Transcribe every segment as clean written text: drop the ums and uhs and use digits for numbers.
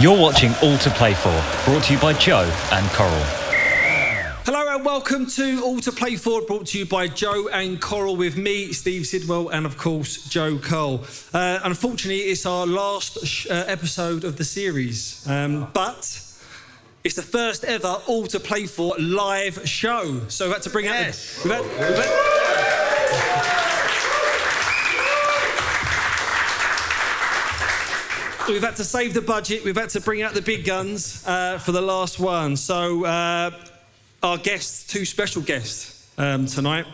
You're watching All to Play For, brought to you by Joe and Coral. Hello and welcome to All to Play For, brought to you by Joe and Coral, with me, Steve Sidwell, and of course, Joe Cole. Unfortunately, it's our last episode of the series, but it's the first ever All to Play For live show. So we've had to bring out We've had to save the budget. We've had to bring out the big guns for the last one. So our guests, two special guests tonight.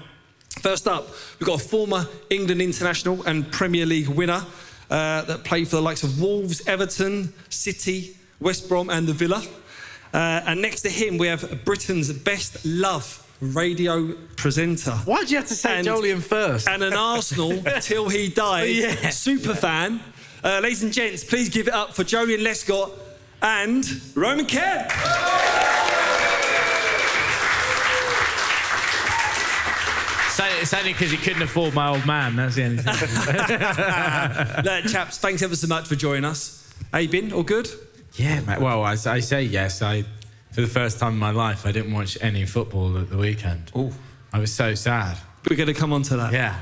First up, we've got a former England international and Premier League winner that played for the likes of Wolves, Everton, City, West Brom and the Villa. And next to him, we have Britain's best loved radio presenter. Why did you have to say Jolyon first? And an Arsenal till he died super fan. Ladies and gents, please give it up for Jolyon Lescott and Roman Kemp. It's only because you couldn't afford my old man, that's the only thing. Chaps, thanks ever so much for joining us. How you been? All good? Yeah, mate. Well, I say yes. For the first time in my life, I didn't watch any football at the weekend. Oh, I was so sad. We're going to come on to that. Yeah.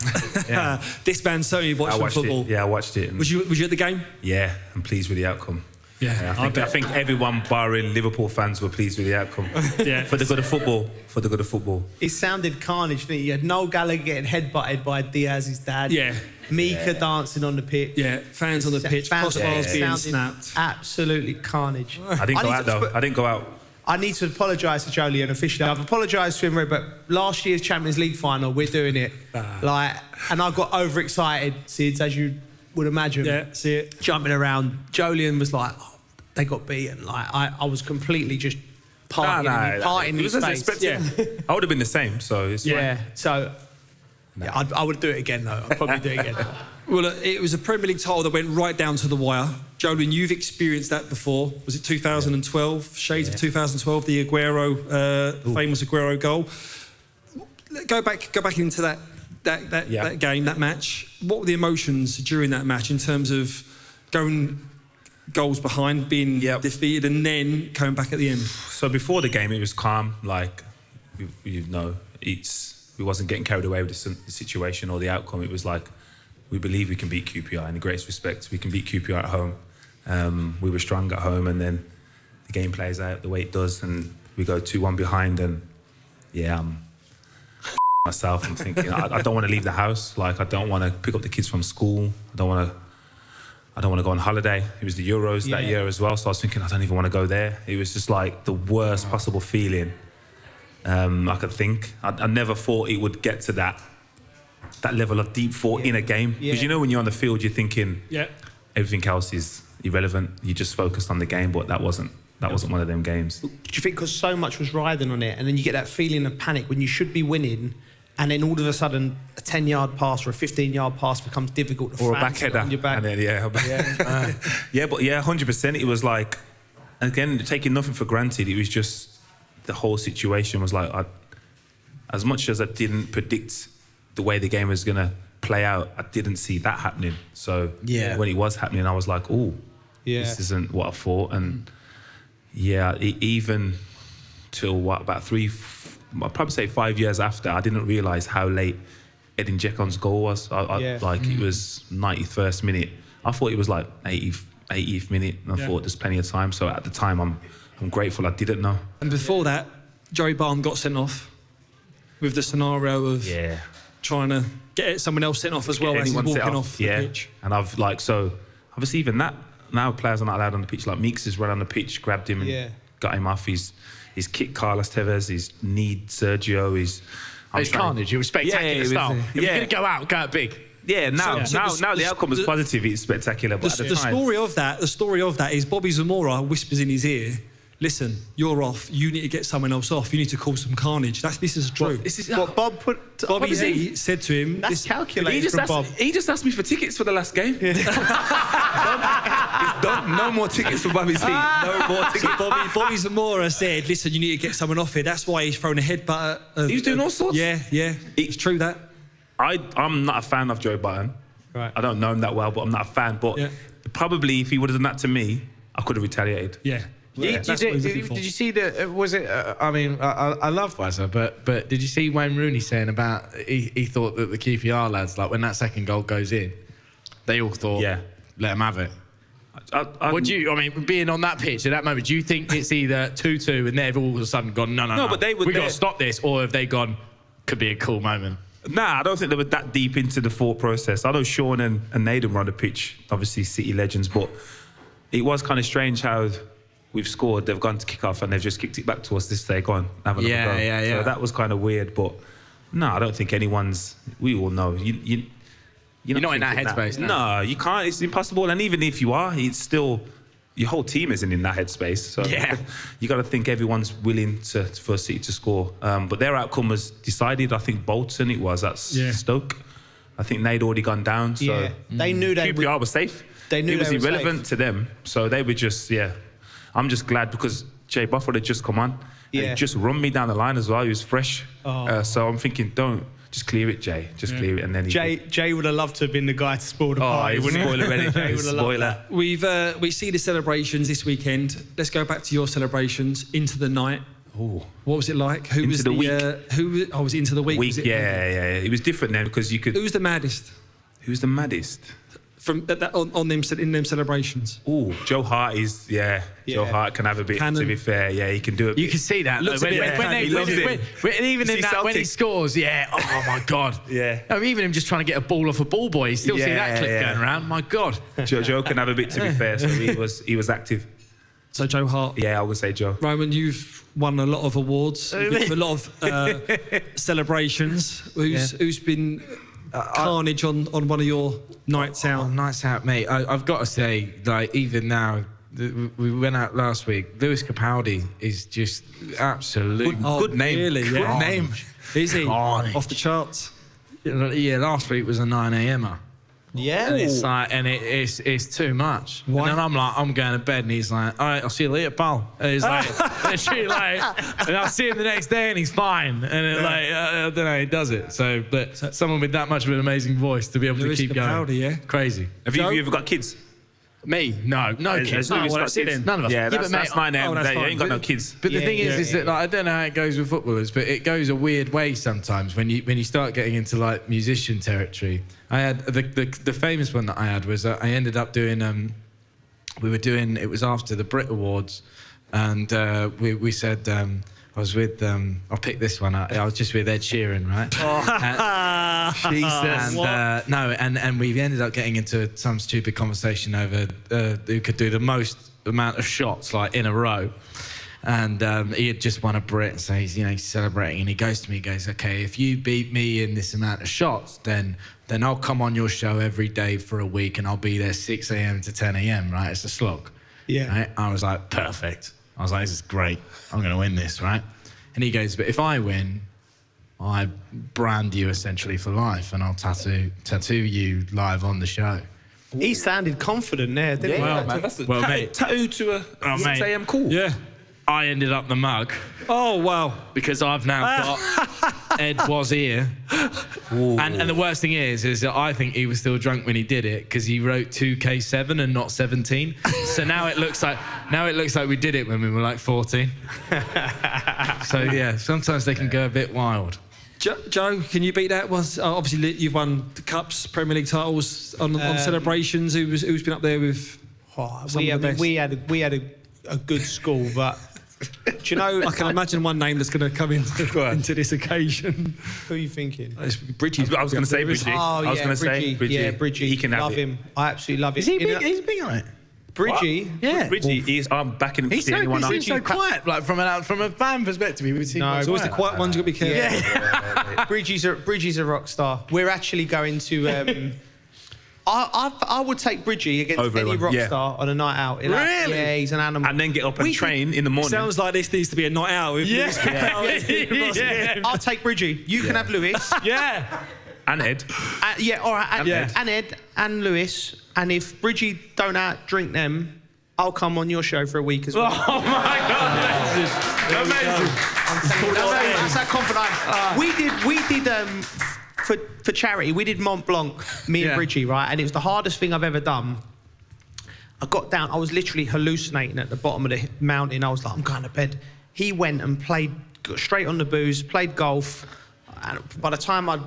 This man certainly watched football. Yeah, I watched it. Was you at the game? Yeah, I'm pleased with the outcome. Yeah, I think everyone, barring Liverpool fans, were pleased with the outcome. Yeah. For the good of football. For the good of football. It sounded carnage, didn't it? You had Noel Gallagher getting headbutted by Diaz's dad. Yeah. Mika dancing on the pitch. Yeah, fans on the pitch, crossbars being snapped. Absolutely carnike. I didn't go out, though. I didn't go out. I need to apologise to Jolyon officially. I've apologised to him, but last year's Champions League final, we're doing it. And I got overexcited, Sids, as you would imagine. Yeah, see it. Jumping around. Jolyon was like, oh, they got beaten. Like, I was completely just partying in his face. Yeah. I would have been the same, so it's fine. So I would do it again, though. I'd probably do it again. Well, it was a Premier League title that went right down to the wire. Jolyon, you've experienced that before. Was it 2012? Shades of 2012, the Aguero, famous Aguero goal. Go back into that game, that match. What were the emotions during that match in terms of going goals behind, being defeated, and then coming back at the end? So before the game, it was calm. Like, we wasn't getting carried away with the situation or the outcome. It was like, we believe we can beat QPR in the greatest respect. We can beat QPR at home. We were strong at home, and then the game plays out the way it does, and we go 2-1 behind, and I'm myself. I'm thinking, I don't want to leave the house. Like, I don't want to pick up the kids from school. I don't want to go on holiday. It was the Euros that year as well, so I was thinking, I don't even want to go there. It was just like the worst possible feeling I could think. I never thought it would get to that level of deep thought in a game. Because you know, when you're on the field, you're thinking everything else is irrelevant. You just focused on the game, but that wasn't one of them games. Do you think because so much was riding on it, and then you get that feeling of panic when you should be winning, and then all of a sudden a 10-yard pass or a 15-yard pass becomes difficult to or a back header on your back. And then 100%. It was like, again, taking nothing for granted. It was just the whole situation was like, as much as I didn't predict the way the game was going to play out, I didn't see that happening. So when it was happening, I was like, oh, this isn't what I thought. And even till about I'd probably say 5 years after, I didn't realise how late Edin Dzekon's goal was. It was 91st minute. I thought it was like 80th minute, and I thought there's plenty of time. So at the time, I'm grateful I didn't know. And before that, Joey Barton got sent off with the scenario of trying to get someone else sent off as well as he's walking off the pitch. And I've so obviously even that, now players are not allowed on the pitch. Like Meeks has run on the pitch, grabbed him and got him off. He's kicked Carlos Tevez, he's kneed Sergio, It's carnage. It was spectacular style. If you're going to go out big. Yeah, now the outcome was positive. It's spectacular. But the story of that is Bobby Zamora whispers in his ear, "Listen, you're off. You need to get someone else off. You need to cause some carnage." This is true. This is what Bob put. Bobby Z said to him. That's calculated from Bob. He just asked me for tickets for the last game. No more tickets for Bobby Z. No more tickets. Bobby Zamora said, "Listen, you need to get someone off here." That's why he's thrown a headbutt. He was doing all sorts. Yeah. It's true that. I'm not a fan of Joe Barton. Right. I don't know him that well, but I'm not a fan. But probably if he would have done that to me, I could have retaliated. Yeah. Did That's what he's looking for. you see the? Was it? I mean, I love Wazza, but did you see Wayne Rooney saying about he thought that the QPR lads, like when that second goal goes in, they all thought, let them have it. What do you? I mean, being on that pitch at that moment, do you think it's either 2-2 and they've all of a sudden gone no? but we got to stop this, or have they gone? Could be a cool moment. Nah, I don't think they were that deep into the thought process. I know Sean and Nathan were on the pitch, obviously City legends, but it was kind of strange how we've scored, they've gone to kick off and they've just kicked it back to us this day, go on, have another go. Yeah. So that was kind of weird, but no, I don't think anyone's, we all know. You're not in that headspace. No, you can't, it's impossible. And even if you are, it's still, your whole team isn't in that headspace. So you got to think everyone's willing for City to score. But their outcome was decided. I think Bolton it was at Stoke. I think they'd already gone down. So they knew they QPR was safe. They knew it was they were irrelevant safe. to them. So they were just I'm just glad because Jay Buffett had just come on. And he just run me down the line as well. He was fresh. So I'm thinking, just clear it, Jay. Just clear it, and then Jay would have loved to have been the guy to spoil the party. He wouldn't spoil it already. Jay. Spoiler. We see the celebrations this weekend. Let's go back to your celebrations into the night. Ooh. What was it like? Who was the week. Who was into the week? Was it, It was different then because you could. Who was the maddest? Who's the maddest? From on them in them celebrations. Oh, Joe Hart is Joe Hart can have a bit. Cannon. To be fair, he can do it. You can see that even in that when he scores. Oh my God. No, even him just trying to get a ball off a ball boy. You still see that clip going around. My God. Joe can have a bit. To be fair, so he was active. So Joe Hart. Yeah, I would say Joe. Roman, you've won a lot of awards, you've been to a lot of celebrations. Who's been carnage on one of your nights out? Nights out, mate. I've got to say, like, even now, we went out last week. Lewis Capaldi is just absolute good name. Really? Good name. Is he? Carnage. Off the charts? Yeah, last week was a 9 a.m.er. Yeah. And it's like, it's too much. Why? And then I'm like, I'm going to bed, and he's like, all right, I'll see you later, pal. And he's like, and I'll see him the next day, and he's fine. And I don't know, he does it. So, but someone with that much of an amazing voice to be able Lewis to keep Capaldi, going, crazy. Have you ever got kids? Me? No kids. None of us. None of us. That's 9 a.m. You ain't got no kids. But the thing is that like, I don't know how it goes with footballers, but it goes a weird way sometimes when you start getting into like musician territory. I had the famous one that I had was I ended up doing it was after the Brit Awards, and we said I was with I'll pick this one up. I was just with Ed Sheeran, right? Jesus. And we ended up getting into some stupid conversation over who could do the most amount of shots like in a row. And he had just won a Brit, so he's celebrating, and he goes to me, he goes, okay, if you beat me in this amount of shots, then I'll come on your show every day for a week, and I'll be there 6 a.m. to 10 a.m., right? It's a slog. Yeah. Right? I was like, perfect. I was like, this is great. I'm going to win this, right? And he goes, but if I win, I brand you essentially for life, and I'll tattoo you live on the show. He sounded confident there, didn't he? Well, man, that's a tattoo to a 6 a.m. call. Yeah. I ended up the mug. Oh, wow. Because I've now got Ed was here. And the worst thing is that I think he was still drunk when he did it because he wrote 2K7 and not 17. So now it looks like we did it when we were like 14. So yeah, sometimes they can go a bit wild. Joe, can you beat that? Obviously you've won the Cups, Premier League titles on celebrations. Who's been up there with some of the best? We had a good school, but do you know? I can imagine one name that's going to come into this occasion. Who are you thinking? Bridgie. I was going to say Bridgie. Oh, I was going to say Bridgie. Yeah, Bridgie. He can have love it. him. I absolutely love him. Is he big? He's big on it. Bridgie? What? Yeah. Bridgie, I'm backing him to see anyone else. He's so quiet, like from a fan perspective. He would seem it's always the quiet ones you've got to be careful. Yeah. Bridgie's a rock star. We're actually going to... I would take Bridgie against any rock star on a night out. Really? Yeah, he's an animal. And then get up and train in the morning. Sounds like this needs to be a night out. I'll take Bridgie. You can have Lewis. Yeah. And Ed. All right. And Ed and Lewis. And if Bridgie don't outdrink them, I'll come on your show for a week as well. Oh my God, amazing. That's how confident we did for charity, we did Mont Blanc, me and Bridgie, right? And it was the hardest thing I've ever done. I got down, I was literally hallucinating at the bottom of the mountain. I was like, I'm going to bed. He went and got straight on the booze, played golf. And by the time I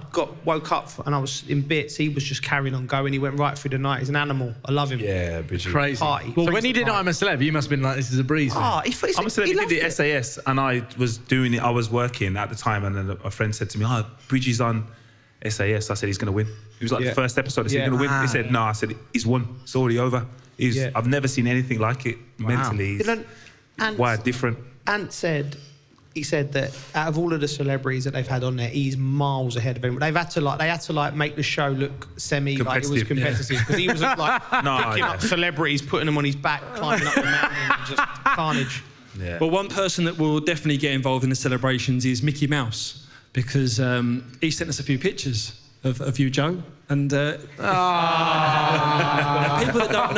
woke up and I was in bits, he was just carrying on going. He went right through the night. He's an animal. I love him. Yeah, Bridgie. Crazy. Party. Well, when he did I'm a Celeb, you must have been like, this is a breeze. Oh, I'm a Celeb. He did the SAS, and I was doing it. I was working at the time, and then a friend said to me, Bridgie's on SAS. I said, he's going to win. It was like the first episode. I said, he's going to win. He said, no. I said, he's won. It's already over. I've never seen anything like it mentally. Wired different. Ant said... He said that out of all of the celebrities that they've had on there, he's miles ahead of him. They had to make the show look like it was competitive because he was like picking up celebrities, putting them on his back, climbing up the mountain, and just carnage. Yeah. Well, one person that will definitely get involved in the celebrations is Mickey Mouse because he sent us a few pictures of you, Joe, and people that don't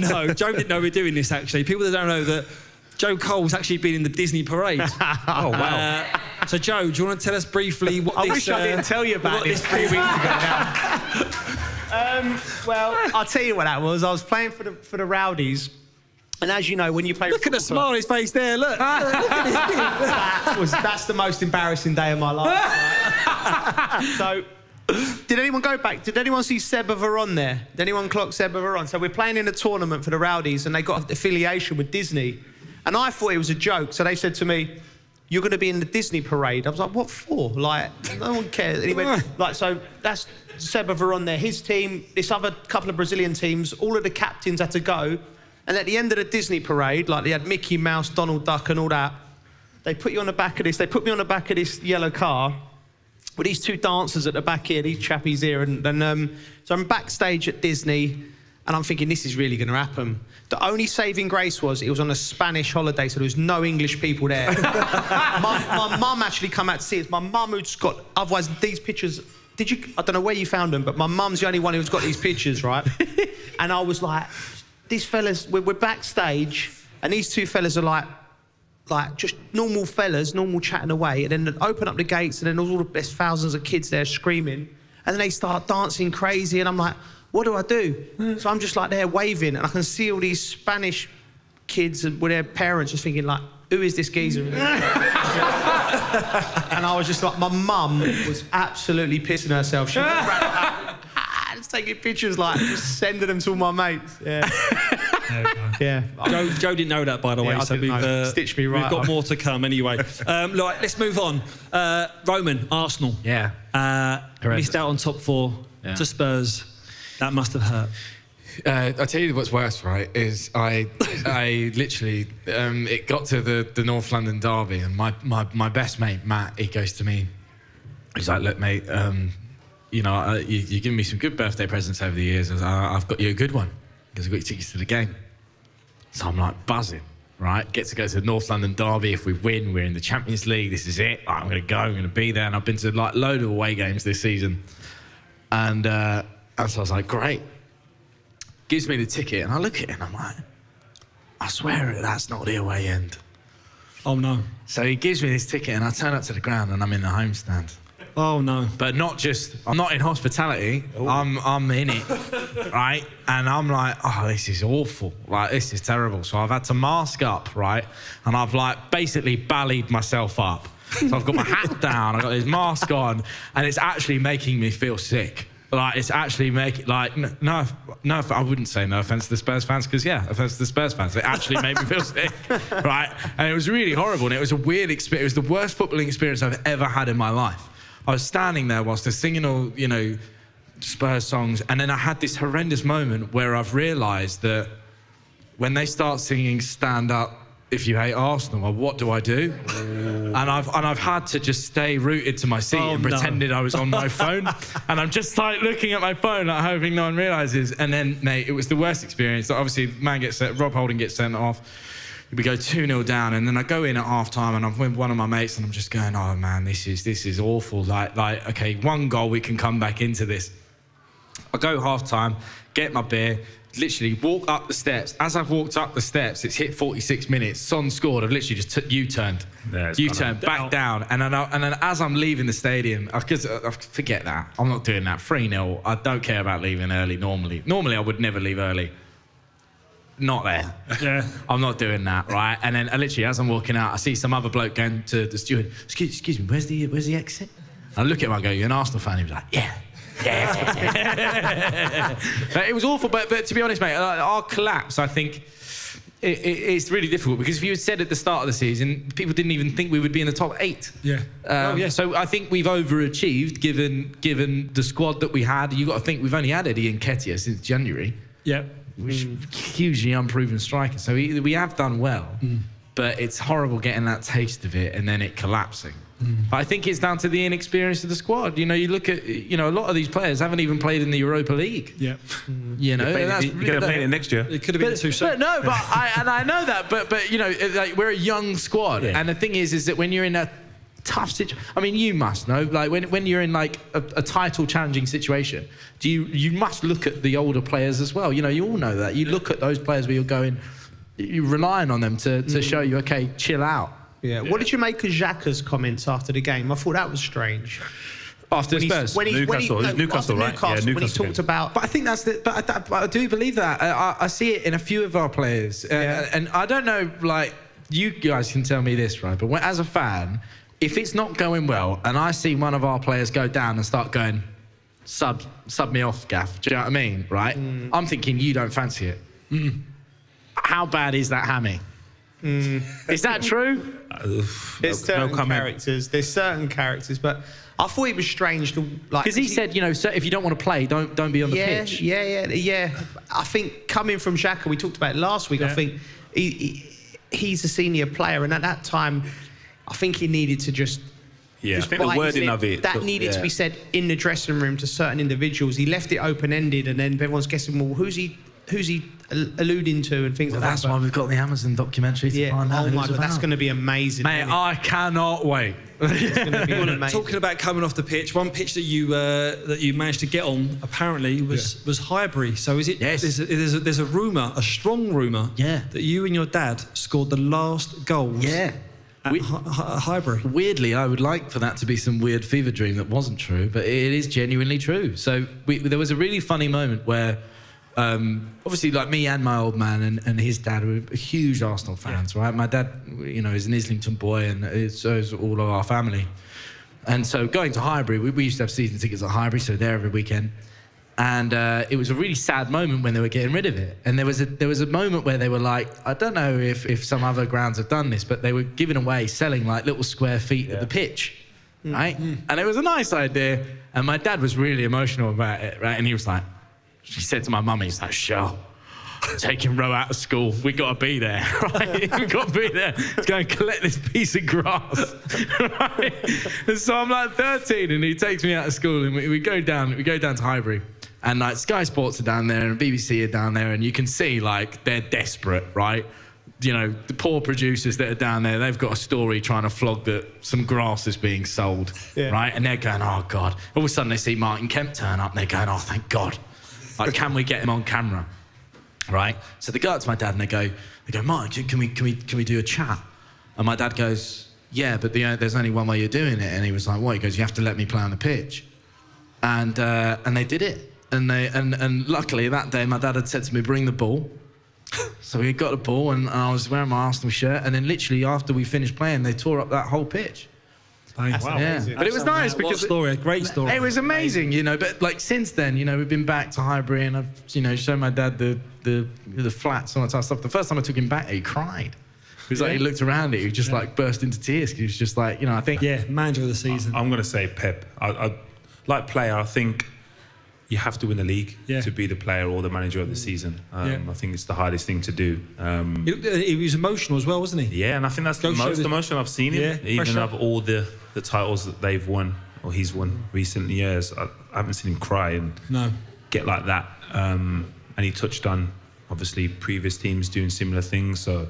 know, Joe didn't know we're doing this actually. People that don't know that. Joe Cole's actually been in the Disney parade. Oh, wow. So, Joe, do you want to tell us briefly what I wish I didn't tell you about this 3 weeks ago now. Well, I'll tell you what that was. I was playing for the Rowdies. And as you know, when you play... Look at the smile on his face there, look. Look at him. That's the most embarrassing day of my life. So... Did anyone go back? Did anyone see Seba Veron there? Did anyone clock Seba Veron? So we're playing in a tournament for the Rowdies and they got an affiliation with Disney. And I thought it was a joke. So they said to me, you're going to be in the Disney parade. I was like, what for? Like, no one cares. And he went, like, so that's Seba Veron there. His team, this other couple of Brazilian teams, all of the captains had to go. And at the end of the Disney parade, like they had Mickey Mouse, Donald Duck and all that, they put you on the back of this, they put me on the back of this yellow car with these two dancers at the back here, these chappies here. So I'm backstage at Disney and I'm thinking, this is really going to happen. The only saving grace was it was on a Spanish holiday, so there was no English people there. my mum actually come out to see it. My mum who's got, otherwise these pictures, I don't know where you found them, but my mum's the only one who's got these pictures, right? And I was like, these fellas, we're backstage, and these two fellas are like just normal fellas, normal chatting away, and then they open up the gates, and then there's thousands of kids there screaming, and then they start dancing crazy, and I'm like, what do I do? So I'm just like there waving, and I can see all these Spanish kids with their parents just thinking like, who is this geezer? And I was just like, my mum was absolutely pissing herself. She was just taking pictures, like just sending them to all my mates. Yeah. Yeah. Joe didn't know that, by the way. Yeah, so stitched me right we've got up. more to come anyway. Right, let's move on. Roman, Arsenal. Yeah. Missed out on top 4 to Spurs. That must have hurt. I'll tell you what's worse, right, is I literally, it got to the North London derby and my best mate, Matt, he goes to me, he's like, look, mate, you know, you've given me some good birthday presents over the years. I was like, I've got you a good one because I've got your tickets to the game. So I'm like buzzing, right? Get to go to the North London derby. If we win, we're in the Champions League. This is it. I'm going to go. I'm going to be there. And I've been to like a load of away games this season. And so I was like, great. Gives me the ticket, and I look at it, and I'm like, I swear that's not the away end. Oh, no. So he gives me this ticket, and I turn up to the ground, and I'm in the home stand. Oh, no. But I'm not in hospitality. I'm in it, right? And I'm like, oh, this is awful. Like, this is terrible. So I've had to mask up, right? And I've like basically ballied myself up. So I've got my hat down, I've got this mask on, and it's actually making me feel sick. Like, it's actually making, like, no, I wouldn't say no offence to the Spurs fans, because, yeah, offence to the Spurs fans. It actually made me feel sick, right? And it was really horrible, and it was a weird experience. It was the worst footballing experience I've ever had in my life. I was standing there whilst they're singing all, you know, Spurs songs, and then I had this horrendous moment where I've realised that when they start singing Stand Up If You Hate Arsenal, well, what do I do? And I've had to just stay rooted to my seat and pretended I was on my phone. And I'm just like looking at my phone, like hoping no one realises. And then, mate, it was the worst experience. Obviously, Rob Holding gets sent off. We go 2-0 down, and then I go in at half-time, and I'm with one of my mates, and I'm just going, oh, man, this is awful. Like, okay, 1 goal, we can come back into this. I go half-time, get my beer, literally walk up the steps. As I've walked up the steps, it's hit 46 minutes. Son scored. I've literally just U-turned. U-turned, back down. And then as I'm leaving the stadium, because I forget that. I'm not doing that. 3-0. I don't care about leaving early normally. Normally, I would never leave early. not there. Yeah. I'm not doing that, right? And then literally, as I'm walking out, I see some other bloke going to the steward. Excuse me, where's the exit? And I look at him, I go, "You're an Arsenal fan?" He was like, "Yeah." It was awful, but to be honest, mate, our collapse, I think, it's really difficult because if you had said at the start of the season, people didn't even think we would be in the top 8. Yeah. So I think we've overachieved given the squad that we had. You got to think we've only had Eddie Nketiah since January. Yeah. Which hugely unproven striker. So we have done well, but it's horrible getting that taste of it and then it collapsing. But I think it's down to the inexperience of the squad. You know, you look at, a lot of these players haven't even played in the Europa League. Yeah. You know, You're going to play it next year. It could have been too soon. But no, but I know that. But like we're a young squad, and the thing is that when you're in a tough situation, I mean, you must know, like when you're in like a title challenging situation, you must look at the older players as well. You know, you all know that. You look at those players where you're relying on them to show you, okay, chill out. Yeah. What did you make of Xhaka's comments after the game? I thought that was strange. After Spurs? Newcastle, right? Newcastle, Yeah, when he talked about... But I think that's but I do believe that. I see it in a few of our players. And I don't know, like, you guys can tell me this, right? But as a fan, if it's not going well and I see one of our players go down and start going, sub me off, Gaff, do you know what I mean, right? I'm thinking, you don't fancy it. How bad is that hammy? Is that true? There's certain characters, but I thought it was strange to like because he said, so if you don't want to play, don't be on the pitch. Yeah. I think coming from Xhaka, we talked about it last week. I think he's a senior player, and at that time, I think he needed to just. Yeah, I think the wording of it that needed to be said in the dressing room to certain individuals. He left it open-ended, and then everyone's guessing, well, who's he alluding to and things like that. That's why we've got the Amazon documentary to find out. Oh my God, that's going to be amazing. Mate, I cannot wait. It's going to be amazing. Talking about coming off the pitch, one pitch that you managed to get on apparently was Highbury. So is it? Yes. There's a rumour, a strong rumour, that you and your dad scored the last goals. Yeah. At Highbury. Weirdly, I would like for that to be some weird fever dream that wasn't true, but it is genuinely true. So there was a really funny moment where. Obviously, like me and my old man and his dad were huge Arsenal fans, right? My dad, is an Islington boy, and so is all of our family. And so going to Highbury, we used to have season tickets at Highbury, so there every weekend. And it was a really sad moment when they were getting rid of it. And there was a moment where they were like, I don't know if some other grounds have done this, but they were giving away, selling like little square feet of the pitch, right? And it was a nice idea. And my dad was really emotional about it, right? And he was like, she said to my mum, he's like, "Shell, taking Row out of school. We got to be there, right? We got to be there to go and collect this piece of grass, right?" And so I'm like 13, and he takes me out of school, and we go down to Highbury, and like Sky Sports are down there, and BBC are down there, and you can see like they're desperate, right? The poor producers that are down there, they've got a story trying to flog that some grass is being sold, right? And they're going, "Oh God!" All of a sudden they see Martin Kemp turn up, and they're going, "Oh, thank God." Like, can we get him on camera, right? So they go up to my dad and they go, "Martin, can we do a chat?" And my dad goes, "Yeah, but there's only one way you're doing it." And he was like, "What?" He goes, "You have to let me play on the pitch." And they did it. And luckily that day my dad had said to me, "Bring the ball." So we got the ball and I was wearing my Arsenal shirt. And then literally after we finished playing, they tore up that whole pitch. Wow. Yeah. But it was nice because... What a story, a great story. It was amazing, but like since then, we've been back to Highbury and I've, shown my dad the flats and all that type of stuff. The first time I took him back, he cried. It was like he looked around it, he just like burst into tears. He was just like, I think... Yeah, manager of the season. I'm going to say Pep. I like player, I think you have to win the league to be the player or the manager of the season. I think it's the hardest thing to do. He was emotional as well, wasn't he? Yeah, and I think that's the most emotional I've seen him. Even pressure. of all the titles that they've won or he's won recent years, I haven't seen him cry and get like that. And he touched on, obviously, previous teams doing similar things. So,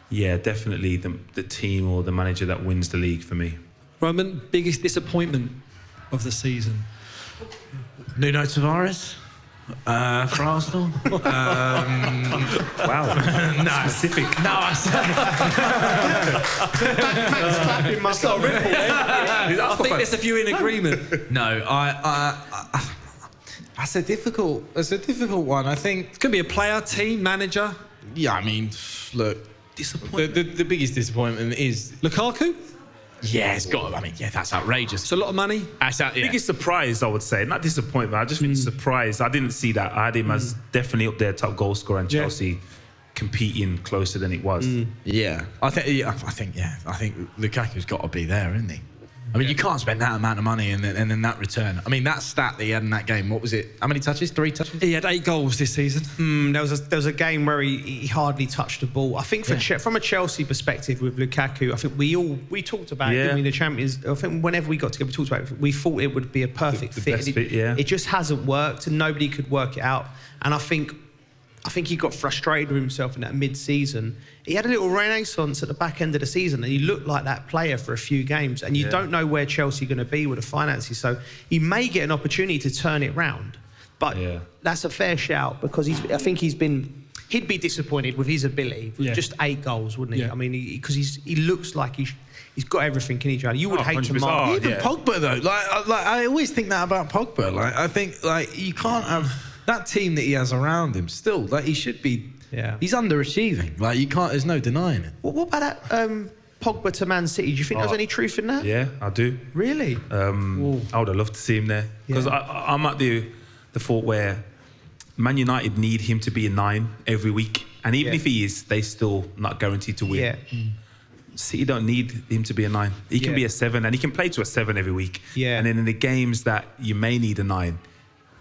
yeah, definitely the team or the manager that wins the league for me. Roman, biggest disappointment of the season? Nuno Tavares for Arsenal. Wow. No. Specific. No, I said... Matt's got a ripple there. I think there's a few in agreement. No, that's a difficult one. I think It could be a player, team, manager. Yeah, I mean, look, the biggest disappointment is Lukaku? yeah, it's got. I mean, yeah, that's outrageous. It's a lot of money. That's out, yeah. Biggest surprise, I would say. Not disappointment. I just think surprise. I didn't see that. I had him as definitely up there, top goal scorer, and Chelsea competing closer than it was. Yeah, I think Lukaku's got to be there, isn't he? I mean, you can't spend that amount of money and then that return. I mean, that stat that he had in that game, what was it? How many touches? 3 touches? He had 8 goals this season. There was a game where he hardly touched the ball. I think from a Chelsea perspective with Lukaku, I think we talked about it, didn't we, the Champions. I think whenever we got together, we talked about it. We thought it would be a perfect fit. Best fit, yeah. It just hasn't worked, and nobody could work it out. And I think he got frustrated with himself in that mid-season. He had a little renaissance at the back end of the season, and he looked like that player for a few games. And you don't know where Chelsea are going to be with the finances, so he may get an opportunity to turn it round. But that's a fair shout, because I think he'd be disappointed with his ability with just 8 goals, wouldn't he? Yeah. I mean, because he looks like he's got everything in each other. You would hate to 100%. mark. Even Pogba though, like I always think that about Pogba. Like I think like you can't have that team that he has around him. Still, like he should be. Yeah. He's underachieving. Like you can't. There's no denying it. What about that Pogba to Man City? Do you think there's any truth in that? Yeah, I do. Really? I would have loved to see him there, because I'm at the thought where Man United need him to be a 9 every week, and even if he is, they still not guaranteed to win. Yeah. City don't need him to be a 9. He can be a 7, and he can play to a 7 every week. Yeah. And then in the games that you may need a 9,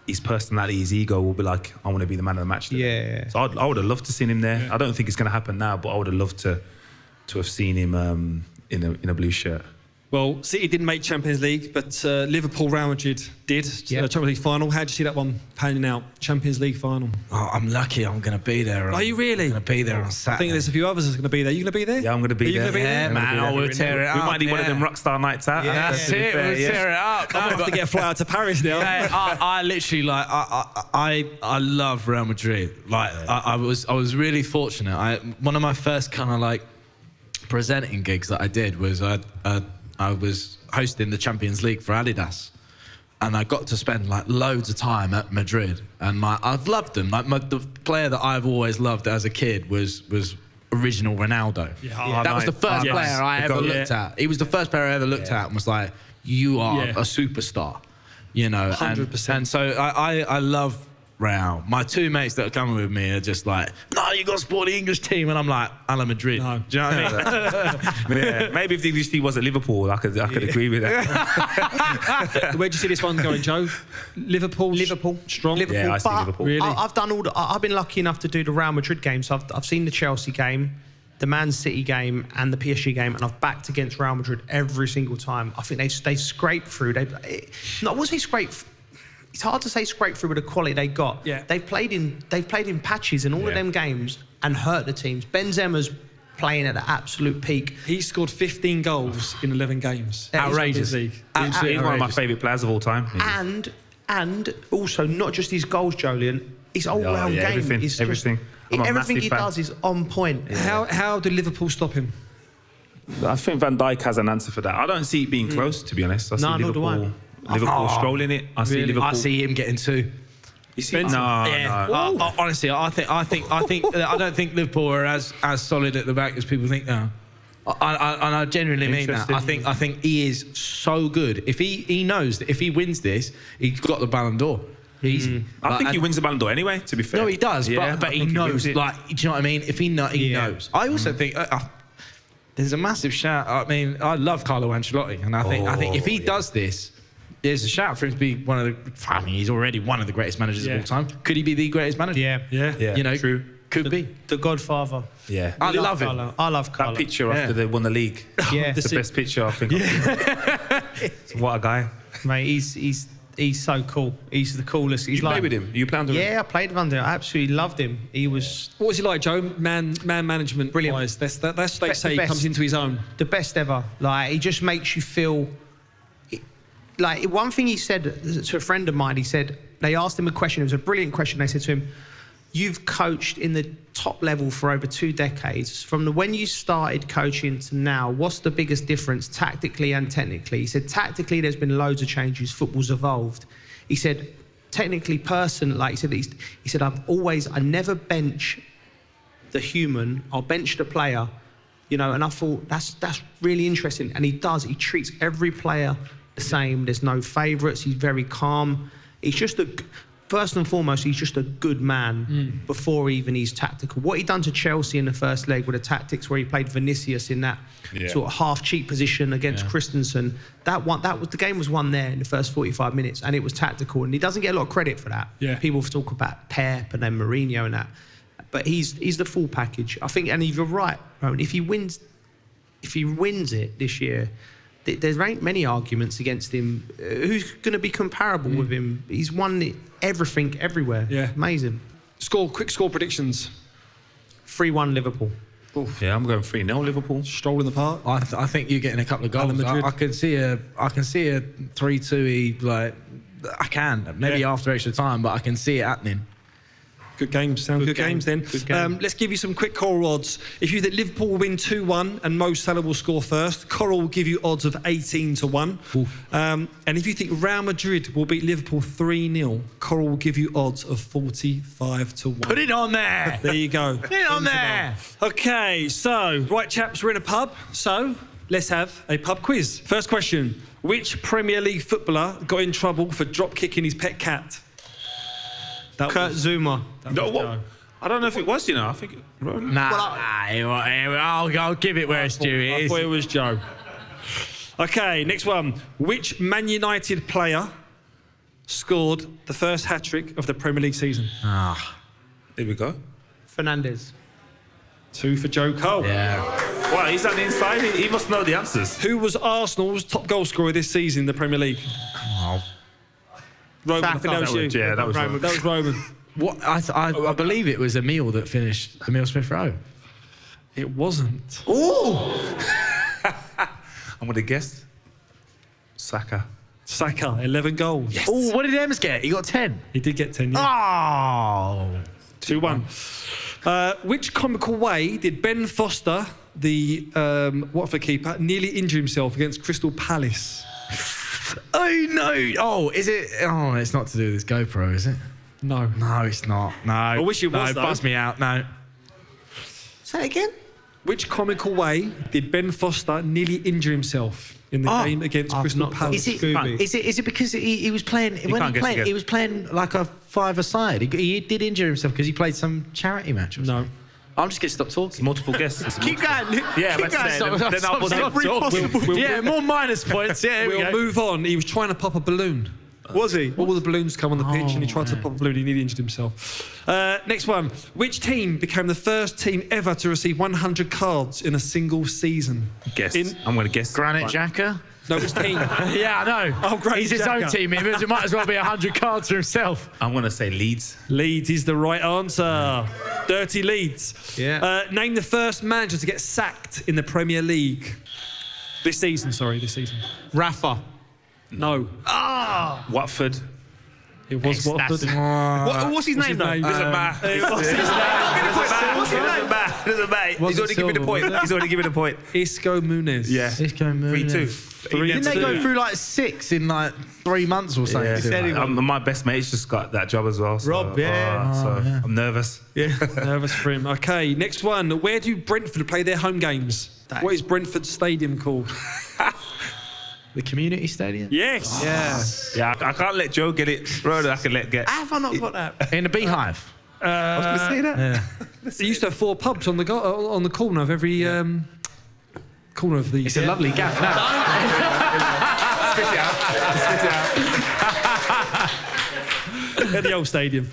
his personality, his ego will be like, I want to be the man of the match today. Yeah. So I would have loved to seen him there. I don't think it's going to happen now, but I would have loved to have seen him in a blue shirt. Well, City didn't make Champions League, but Liverpool, Real Madrid did. Champions League final. How did you see that one panning out? Champions League final. Oh, I'm lucky. I'm going to be there. Are you really? I'm going to be there on I Saturday. think there's a few others that's going to be there. You going to be there? Yeah, I'm going to be Are you there. going to be there? Yeah, man, I will tear it up. We might need one of them rockstar nights out. That's it. We'll tear it up. I'm going to have to get a flight out to Paris now. I literally like I love Real Madrid. Like I was really fortunate. One of my first kind of like presenting gigs that I did was I was hosting the Champions League for Adidas, and I got to spend like loads of time at Madrid. And I've loved them. Like the player that I've always loved as a kid was original Ronaldo. That was the first player I ever looked at. He was the first player I ever looked at and was like, you are a superstar, you know. 100%. And so I love Real. My 2 mates that are coming with me are just like, no, you got to support the English team, and I'm like, I love Madrid. No. Do you know what I mean? Maybe if the English team was at Liverpool, I could agree with that. Where do you see this one going, Joe? Liverpool strong. Liverpool. Yeah, I see But Liverpool. Really? I've done I've been lucky enough to do the Real Madrid games. I've seen the Chelsea game, the Man City game, and the PSG game, and I've backed against Real Madrid every single time. I think they scraped through. I would say scraped. It's hard to say scrape through with the quality they got. Yeah. They've played in patches in all of them games and hurt the teams. Benzema's playing at the absolute peak. He scored 15 goals in 11 games. Outrageous. League. He's one of my favourite players of all time. And also not just his goals, Jolien. His all-round game everything, is everything. Just, I'm a everything massive he fan. does is on point. How do Liverpool stop him? I think Van Dijk has an answer for that. I don't see it being close, to be honest. I see nor do I. Liverpool strolling it. I see Liverpool. I see him getting 2. You see? No. Honestly, I don't think Liverpool are as solid at the back as people think now. And I genuinely mean that. I think he is so good. If he knows that if he wins this, he's got the Ballon d'Or. Easy. I think he wins the Ballon d'Or anyway, to be fair. No, he does, but he knows. Like, do you know what I mean? If he knows. I also think there's a massive shout. I mean, I love Carlo Ancelotti, and I think if he does this, there's a shout for him to be one of the. I mean, he's already one of the greatest managers of all time. Could he be the greatest manager? Yeah. You know, true. Could be. The Godfather. Yeah. I love him. Carlo. I love Carlo. That picture after they won the league. Yeah. It's the best picture I think. What a guy. Mate, he's so cool. He's the coolest. He's You play with him? You played under him? Yeah, I played with him. I absolutely loved him. He was What was he like, Joe? Man management Brilliant. wise. That's what they say. He best. comes into his own. the best ever. Like, he just makes you feel. Like, one thing he said to a friend of mine, he said, they asked him a question. It was a brilliant question. They said to him, you've coached in the top level for over 2 decades. From when you started coaching to now, what's the biggest difference tactically and technically? He said, tactically, there's been loads of changes. Football's evolved. He said, technically, he said, I never bench the human. I'll bench the player, you know. And I thought that's really interesting. And he does. He treats every player the same. There's no favourites. He's very calm. He's just first and foremost, he's just a good man before even he's tactical. What he done to Chelsea in the first leg with the tactics where he played Vinicius in that sort of half-cheat position against Christensen, the game was won there in the first 45 minutes, and it was tactical, and he doesn't get a lot of credit for that. Yeah. People talk about Pep and then Mourinho and that, but he's the full package. I think, and you're right, Rowan, if he wins it this year, there ain't many arguments against him. Who's going to be comparable with him? He's won everything, everywhere. Yeah. Amazing. Quick score predictions. 3-1 Liverpool. Yeah, I'm going 3-0 Liverpool. Stroll in the park. I think you're getting a couple of goals. Madrid. I can see a 3-2. Like I can maybe after extra time, but I can see it happening. Good games. Sound good games then. Good game. Let's give you some quick Coral odds. If you think Liverpool will win 2-1 and Mo Salah will score first, Coral will give you odds of 18-1. And if you think Real Madrid will beat Liverpool 3-0, Coral will give you odds of 45-1. Put it on there. There you go. Put it on there. Okay, so, right chaps, we're in a pub. So, let's have a pub quiz. First question. Which Premier League footballer got in trouble for drop kicking his pet cat? Kurt Zuma. No, what? I don't know if it was, you know. I think. I'll give it where it's due. I thought it was Joe. Okay, next one. Which Man United player scored the first hat-trick of the Premier League season? There we go. Fernandes. 2 for Joe Cole. Yeah. Wow, he's on the inside. He must know the answers. Who was Arsenal's top goal scorer this season in the Premier League? Roman, I think that was you. Yeah, that was Roman. That was Roman. What I believe it was Emile that finished Emile Smith Rowe. It wasn't. I'm going to guess. Saka. Saka, 11 goals. Yes. Oh, what did Ems get? He got 10. He did get 10, yeah. Oh. 2-1. Which comical way did Ben Foster, the Watford keeper, nearly injure himself against Crystal Palace? Oh, no. Oh, is it? Oh, it's not to do with this GoPro, is it? No. No, it's not. No. I wish it was, though. Buzz me out. No. Say it again. Which comical way did Ben Foster nearly injure himself in the game against Crystal Palace? Is it because he was playing he was playing like a five-a-side? He did injure himself because he played some charity match or something. I'm just going to stop talking. Multiple guesses. Keep going. Yeah, Keep going. Yeah, more minus points. Yeah, we'll move on. He was trying to pop a balloon. Was he? All the balloons come on the pitch and he tried to pop a balloon. He nearly injured himself. Next one. Which team became the first team ever to receive 100 cards in a single season? Guess. I'm going to guess. Granit Xhaka? No, which team? Yeah, I know. Oh, Granit He's his Xhaka. own team. It might as well be 100 cards for himself. I'm going to say Leeds. Leeds is the right answer. Dirty Leeds. Yeah. Name the first manager to get sacked in the Premier League. This season. Rafa. No. Watford. It was Watford. What's his name, though? Doesn't matter. Doesn't matter. He's already given the point. Isco Muniz. Yeah. Isco Muniz. 3-2. Didn't they go through like 6 in like 3 months or something? Yeah. My best mate's just got that job as well. So, Rob, yeah. I'm nervous. Yeah. Nervous for him. Okay, next one. Where do Brentford play their home games? What is Brentford Stadium called? The community stadium? Yes. Yeah, I can't let Joe get it. Bro, I can let get. How have I not got that? In the Beehive. I was going to say that. Yeah. They used to have 4 pubs on the corner of every corner of the. It's a lovely gaff now. Spit it out. At the old stadium.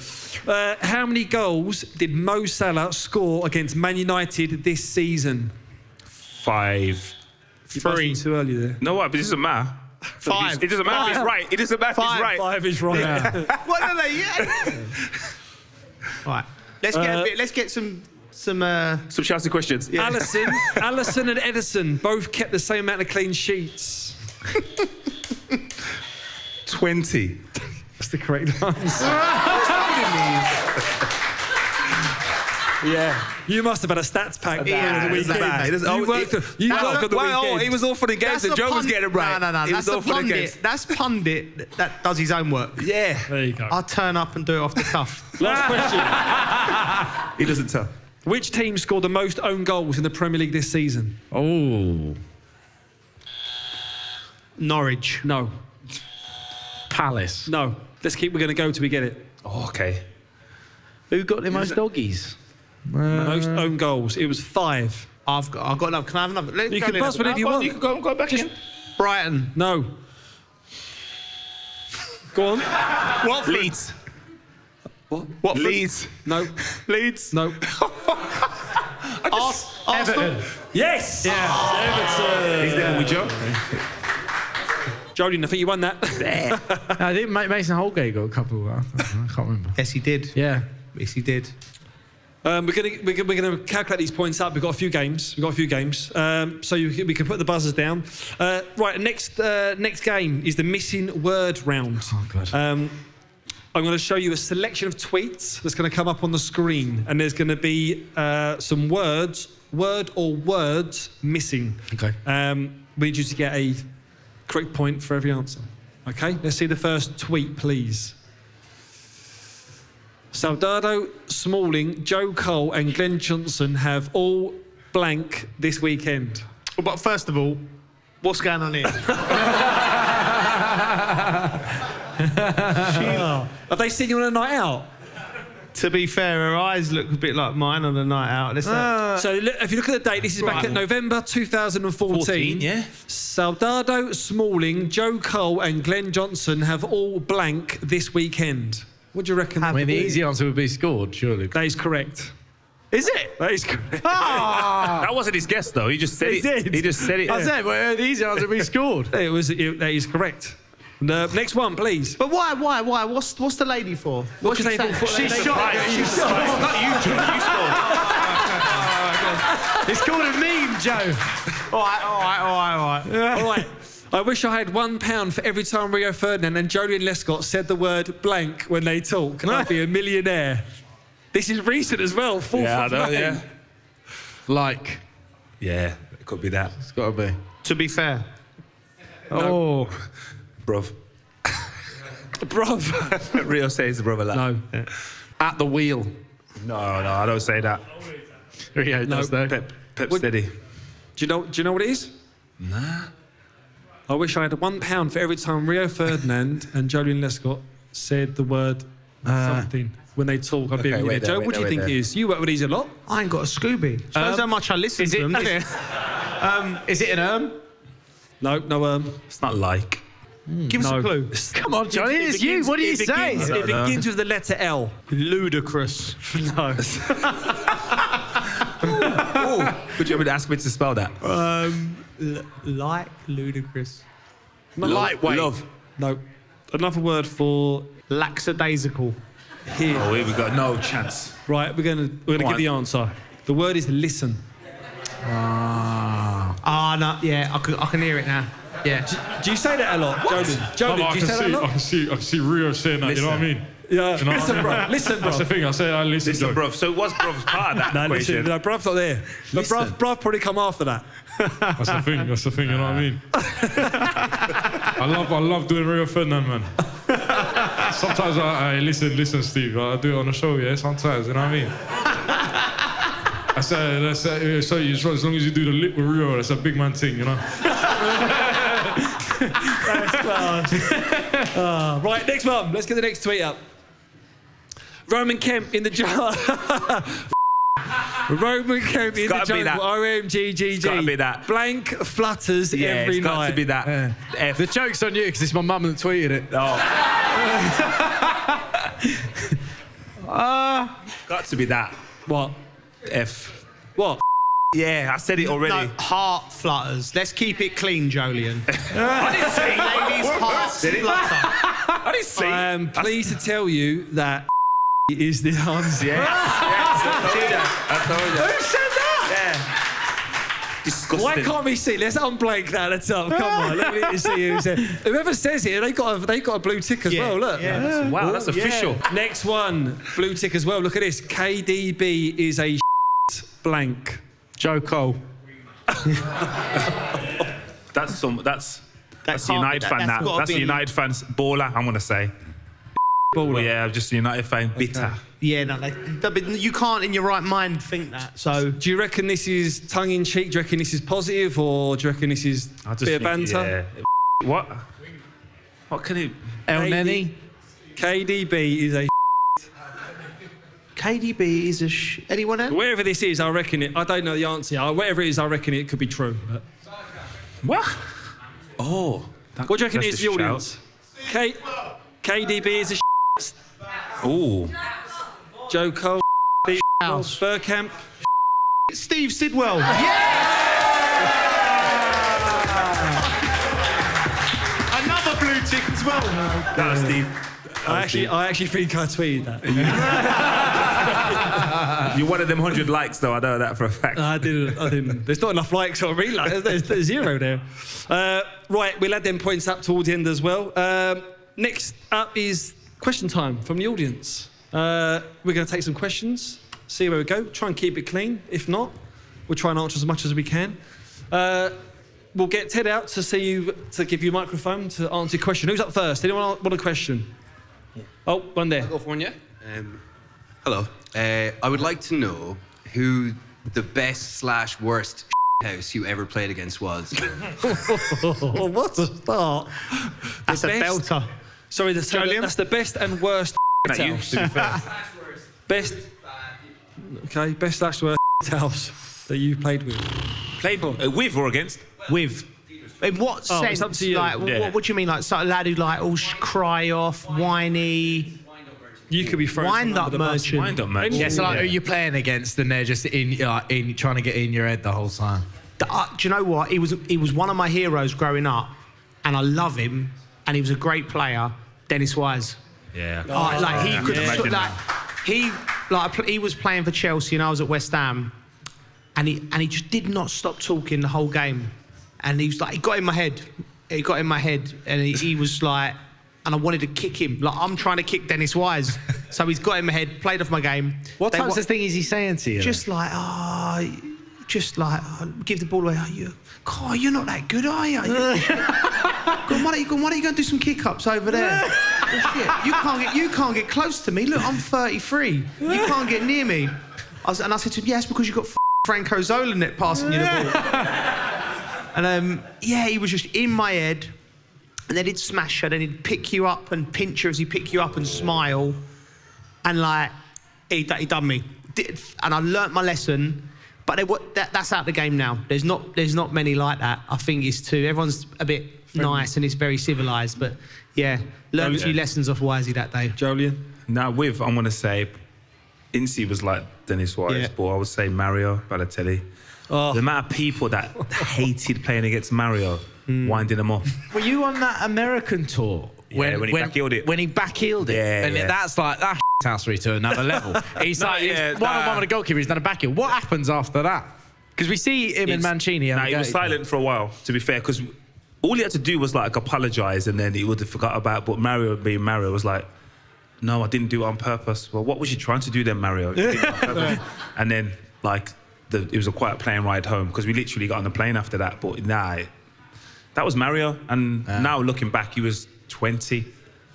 How many goals did Mo Salah score against Man United this season? 5. You buzzed too early there. No, what? But it doesn't matter. 5. It doesn't matter if he's right. It doesn't matter if he's right. 5 is right. Yeah. What are they? Yeah. Right. Let's get some Chelsea questions. Yeah. Alisson and Edison both kept the same amount of clean sheets. 20. That's the correct answer. Yeah. You must have had a stats pack on the weekend. You worked on the weekend. It was all for the games and Joe was getting it right. No. It was all for the games. That's pundit that does his own work. Yeah. There you go. I'll turn up and do it off the cuff. Last question. He doesn't tell. Which team scored the most own goals in the Premier League this season? Oh. Norwich. No. Palace. No. We're going to go till we get it. Oh, okay. Who got the most doggies? Most own goals. It was 5. I've got another. Can I have another? Let's You go can Liverpool. buzz whatever you want. You can go back in. Brighton. No. Go on. Watford. Leeds. What? Leeds. No. Leeds. No. Arsenal. Yes! He's there with Joe. Jolien, I think you won that. I think Mason Holgate got a couple. I can't remember. Yes, he did. Yeah. Yes, he did. We're gonna calculate these points up. We've got a few games. So we can put the buzzers down. Right, next game is the missing word round. Oh, God. I'm going to show you a selection of tweets that's going to come up on the screen, and there's going to be some word or words missing. Okay. We need you to get a correct point for every answer. Okay, let's see the first tweet, please. Soldado, Smalling, Joe Cole and Glenn Johnson have all blank this weekend. But first of all, what's going on here? Have they seen you on a night out? To be fair, her eyes look a bit like mine on a night out. So if you look at the date, this is back Right. at November 2014. Yeah. Soldado, Smalling, Joe Cole and Glenn Johnson have all blank this weekend. What do you reckon? I mean, the easy answer would be scored, surely. That is correct. Is it? That is correct. That wasn't his guess, though. He just said He it. did. He just said it. I said, well, the easy answer would be scored. That is correct. Next one, please. But why? What's the lady for? What's your name for? She's Lady? shot. It's not you, Joe. You scored. It's called a meme, Joe. All right. All right. I wish I had £1 for every time Rio Ferdinand and Jolien Lescott said the word blank when they talk, and I'd be a millionaire. This is recent as well. 4th Yeah, I of know, May. yeah. Like. Yeah, it could be that. It's got to be. To be fair, Oh. Bruv. Bruv. Rio says bruv a lot. No. At the wheel. No, I don't say that. Rio does, though. Pep What- steady. Do you know what it is? Nah. I wish I had £1 for every time Rio Ferdinand and Jolien Lescott said the word something when they talk. I'd be a Okay, millionaire. wait there, Joe, wait what do you there, think wait it is? You work with these a lot. I ain't got a Scooby. Shows how much I listen to them. doesn't it? Is it an No. It's not like. Give us No. a clue. Come on, Johnny, it's you. What do you say? It begins with the letter L. Ludicrous. No. Could you ask me to spell that? Like ludicrous. Lightweight. Love. No. Another word for Lackadaisical. here. Oh, here we go. No chance. Right, we're gonna Go give on. the answer. The word is listen. Ah, no, yeah, I can hear it now. Yeah. Do you say that a lot, Jolien? I Do you say that a lot? can see Rio saying that, you know what I mean? Yeah. You know Listen, what I bro. mean? Listen, bro. That's the thing, I say I listen, Listen, Joe. bruv. So what's bruv's part of that No, listen, equation? no, bruv's not there. But bruv probably come after that. That's the thing, you know what I mean? I love doing Rio Ferdinand, man. Sometimes I listen, Steve. I do it on the show, yeah, sometimes, you know what I mean? I say, so as long as you do the lip with Rio, that's a big man thing, you know? That's class. Right, next one. Let's get the next tweet up. Roman Kemp in the jar. Roman Kemp in the gotta be that. jungle. OMGGG. gotta be that. Blank flutters Yeah, every it's got night. to be that. F. The joke's on you because it's my mum that tweeted it. Oh. Got to be that. What? F. What? Yeah, I said it already. No, heart flutters. Let's keep it clean, Jolien. I didn't say Ladies' hearts Did it? flutter. I didn't say I am pleased to tell you that is the answer. Yes, I told you. Who said that? Yeah. Disgusting. Why can't we see? Let's unblank that at the top. Come on, let me see who said. Whoever says it, they got a blue tick as well. Look. Yeah. Wow, that's official. Next one, blue tick as well. Look at this. KDB is a blank. Joe Cole. That's a can't United be- fan. that's gotta That's a be- United fan's baller. I'm gonna say. baller. Yeah, I'm just a United fan. Bitter. Yeah, no, you can't in your right mind think that. So, Do you reckon this is tongue-in-cheek? Do you reckon this is positive, or do you reckon this is I a just bit of banter? Yeah. What? What can it... El Neni. KDB is a... KDB is anyone else? Wherever this is, I reckon it... I don't know the answer. Whatever it is, I reckon it could be true. But... What? Oh. What do you reckon it that's is, the a audience? KDB is a... Oh. Joe Cole, House. Burkamp. Steve Sidwell. Another blue tick as well. That was Steve. I actually think I tweeted that. You're one of them 100 likes, though. I know that for a fact. I didn't. There's not enough likes on me. There's 0 there. Right, we'll add them points up towards the end as well. Next up is question time from the audience. We're going to take some questions, see where we go. Try and keep it clean. If not, we'll try and answer as much as we can. We'll get Ted out to give you a microphone to answer your question. Who's up first? Anyone want a question? Yeah. Oh, one there. I'll go for one, yeah? Hello. I would like to know who the best/worst house you ever played against was. Oh, what a start. That's a belter. Sorry, that's the best and worst house. Best. Okay, best/worst house that you played with. Played with or against? With. In what sense? It's up to you. Like, Yeah. what do you mean? Like, sort of lad who like all cry off, whiny. You could be thrown Wind up under the bus. merchant. Wind up, mate. Yeah, so like, who are you playing against and they're just in trying to get in your head the whole time? Do you know what? He was one of my heroes growing up, and I love him, and he was a great player. Dennis Wise. Yeah. Like he could, Imagine he was playing for Chelsea, and I was at West Ham, and he just did not stop talking the whole game, and he was like, he got in my head, and he was like, and I wanted to kick him, like I'm trying to kick Dennis Wise, so he's got in my head, played off my game. What types of thing is he saying to you? Just like, give the ball away. You're not that good, are you? Go on, why don't you go and do some kick-ups over there? Shit, you can't get close to me. Look, I'm 33. You can't get near me. I said to him, yes, because you've got Franco Zola net passing you the ball. And he was just in my head. And then he'd smash her, then he'd pick you up and pinch her as he pick you up and smile. And like, he done me. And I learnt my lesson. But that's out the game now. There's not many like that. I think it's too. Everyone's a bit nice and it's very civilised. But yeah, learned a few lessons off Wisey that day. Jolien? Now, I'm going to say, Incy was like Dennis Wise, but I would say Mario Balotelli. Oh. The amount of people that hated playing against Mario, winding them up. Were you on that American tour? Yeah, when he back-heeled it. When he back-heeled it. Yeah, and that's like, that house to another level. He's one-on-one with a goalkeeper, he's done a back-heel. What happens after that? Because we see him in Mancini. He was silent for a while, to be fair, because all he had to do was like apologise and then he would have forgot about. But Mario, being Mario, was like, no, I didn't do it on purpose. Well, what was you trying to do then, Mario? You did it on purpose. And then like it was a quiet plane ride home because we literally got on the plane after that. But that was Mario. And now looking back, he was 20.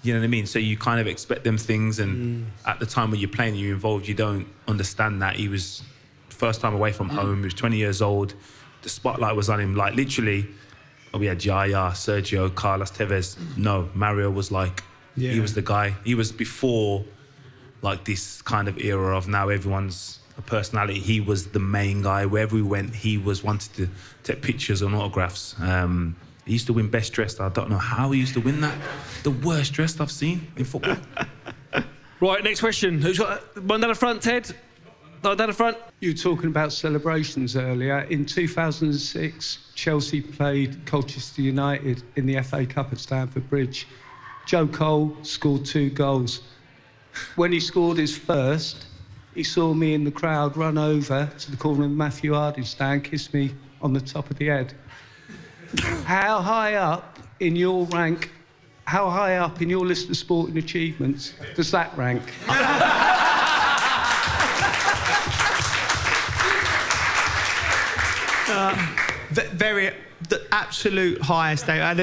You know what I mean? So you kind of expect them things, and at the time when you're playing and you're involved, you don't understand that. He was first time away from home. He was 20 years old. The spotlight was on him. Like literally, we had Yaya, Sergio, Carlos Tevez. No, Mario was like, he was the guy. He was before like this kind of era of now everyone's a personality. He was the main guy. Wherever we went, he wanted to take pictures and autographs. He used to win best dressed. I don't know how he used to win that. The worst dressed I've seen in football. Right, next question. Who's got one down the front, Ted? Down the front. You were talking about celebrations earlier. In 2006, Chelsea played Colchester United in the FA Cup at Stamford Bridge. Joe Cole scored 2 goals. When he scored his first, he saw me in the crowd run over to the corner of the Matthew Harding stand, kiss me on the top of the head. How high up in your rank, how high up in your list of sporting achievements does that rank? The absolute highest day. And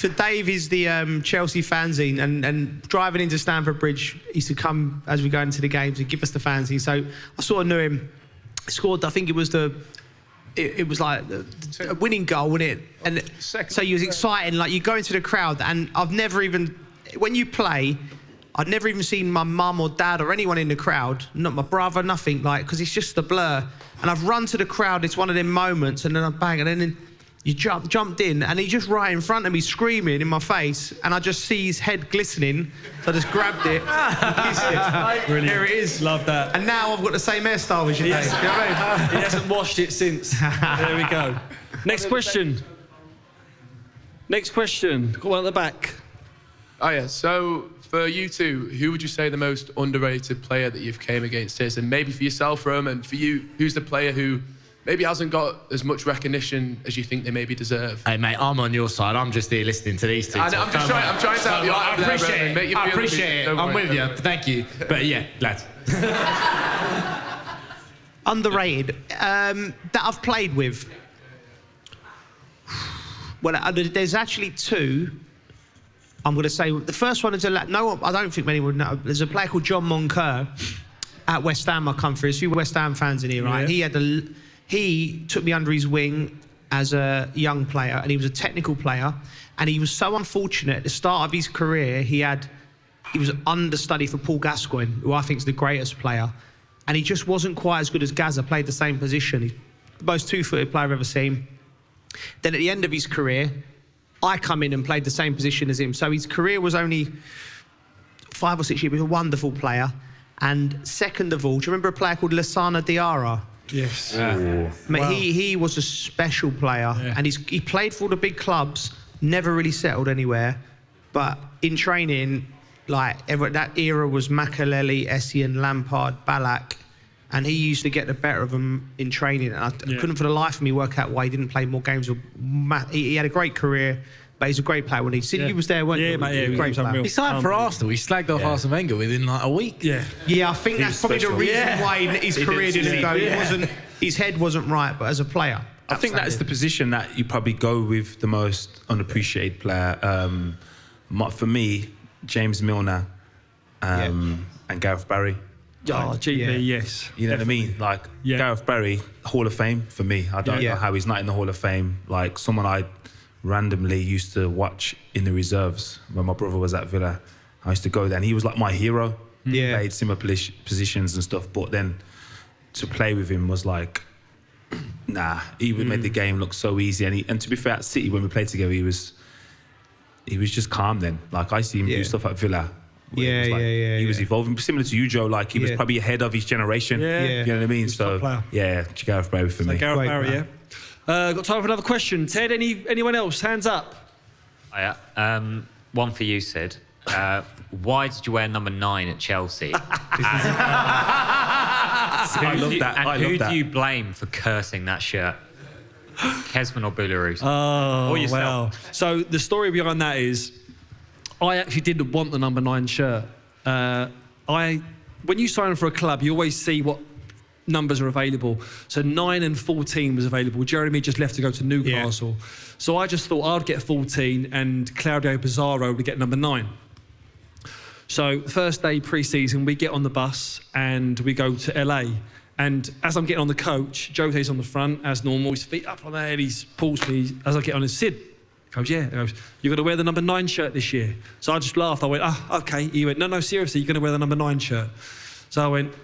So Dave is the Chelsea fanzine, and driving into Stamford Bridge, he used to come as we go into the games and give us the fanzine. So I sort of knew him. He scored, I think it was it was like a winning goal, wasn't it? And so he was exciting. Like, you go into the crowd, and I've never even, when you play, I'd never even seen my mum or dad or anyone in the crowd, not my brother, nothing, like, because it's just a blur. And I've run to the crowd, it's one of them moments, and then I'm bang, and then you jumped in, and he's just right in front of me, screaming in my face, and I just see his head glistening, so I just grabbed it and kissed it. Brilliant. Here it is. Love that. And now I've got the same hairstyle as you, Dave. Yes. You know what I mean? He hasn't washed it since. There we go. Next question. Next question. Got one at the back. Oh, yeah. So, for you two, who would you say the most underrated player that you've came against is? And maybe for yourself, Roman, for you, who's the player who maybe hasn't got as much recognition as you think they maybe deserve? Hey, mate, I'm on your side. I'm just here listening to these two. I'm trying to help you out. I appreciate it. Make you feel I appreciate it. I'm with you. Thank you. But yeah, lads. Underrated. That I've played with. Well, there's actually two. I'm going to say the first one is I don't think many would know. There's a player called John Moncur at West Ham. I come through. There's a few West Ham fans in here, right? Yeah. He took me under his wing as a young player, and he was a technical player. And he was so unfortunate at the start of his career. He was understudy for Paul Gascoigne, who I think is the greatest player. And he just wasn't quite as good as Gazza. Played the same position. He's the most two-footed player I've ever seen. Then at the end of his career, I come in and played the same position as him. So his career was only 5 or 6 years. He was a wonderful player. And second of all, do you remember a player called Lassana Diarra? Yes. Mate, wow. He was a special player. Yeah. And he played for all the big clubs, never really settled anywhere. But in training, like, that era was Makelele, Essien, Lampard, Ballack. And he used to get the better of them in training. And I couldn't for the life of me work out why he didn't play more games. He had a great career, but he's a great player. When he was there, weren't you? Yeah, mate, yeah, he was great player. He signed for Arsenal. He slagged off Arsene Wenger within like a week. Yeah. Yeah, I think that's probably the reason why his career didn't go. Yeah. His head wasn't right, but as a player. I think that is the position that you probably go with the most unappreciated player. For me, James Milner and Gareth Barry. Oh, GB, yes. You know definitely. What I mean? Like, Gareth Barry, Hall of Fame for me. I don't know how he's not in the Hall of Fame. Like, someone I randomly used to watch in the reserves when my brother was at Villa. I used to go there, and he was like my hero. Yeah. Played similar positions and stuff, but then to play with him was like, nah. He would make the game look so easy. And to be fair, at City, when we played together, he was just calm then. Like, I see him do stuff at Villa. He was evolving, similar to you, Joe. Like, he was probably ahead of his generation. You know what I mean? So, Gareth Barry for me. Gareth Barry, yeah. Got time for another question. Ted, anyone else? Hands up. One for you, Sid. Why did you wear number 9 at Chelsea? I love that. Who do you blame for cursing that shirt? Kezman or Boularus? Oh, or yourself? Wow. So the story behind that is, I actually didn't want the number 9 shirt. When you sign for a club, you always see what numbers are available. So 9 and 14 was available. Jeremy just left to go to Newcastle. Yeah. So I just thought I'd get 14 and Claudio Pizarro would get number 9. So the first day pre-season, we get on the bus and we go to LA. And as I'm getting on the coach, Jose's on the front, as normal, his feet up on there, and he pulls me as I get on his Sid. He goes, yeah. He goes, you're going to wear the number 9 shirt this year. So I just laughed. I went, okay. He went, no, seriously, you're going to wear the number 9 shirt. So I went,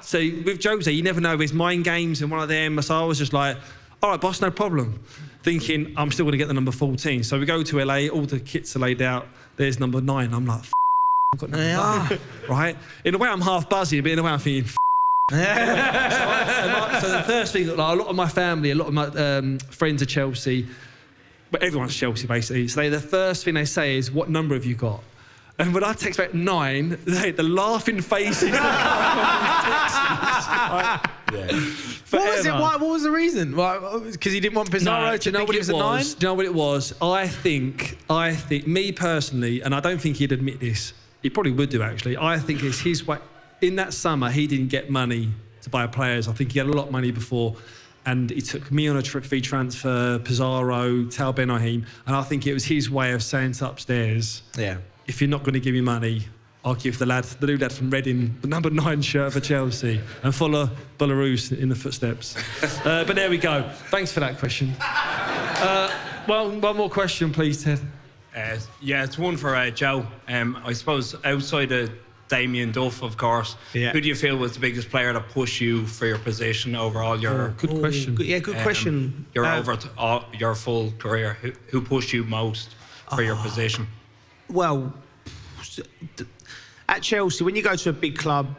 so with Jose, you never know, there's mind games and one of them. So I was just like, all right, boss, no problem. Thinking, I'm still going to get the number 14. So we go to LA, all the kits are laid out. There's number 9. I'm like, I've got number 9. Right? In a way, I'm half buzzing, but in a way, I'm thinking, so the first thing, like, a lot of my family, a lot of my friends are Chelsea, but everyone's Chelsea, basically. So the first thing they say is, what number have you got? And when I text back 9, the laughing faces. What was the reason? Because he didn't want Pizarro to think he was a 9? Do you know what it was? I think, me personally, and I don't think he'd admit this, he probably would do actually, I think it's his way. In that summer, he didn't get money to buy players. I think he had a lot of money before. and he took me on a fee transfer, Pizarro, Tal Ben-Ahim, and I think it was his way of saying to upstairs, if you're not going to give me money, I'll give the new lad from Reading the number 9 shirt for Chelsea and follow Belarus in the footsteps. But there we go. Thanks for that question. One more question, please, Ted. Yeah, it's one for Joe. I suppose outside of Damien Duff, of course, who do you feel was the biggest player that pushed you for your position over all your... good question. Good question. Your full career. Who pushed you most for your position? Well, at Chelsea, when you go to a big club,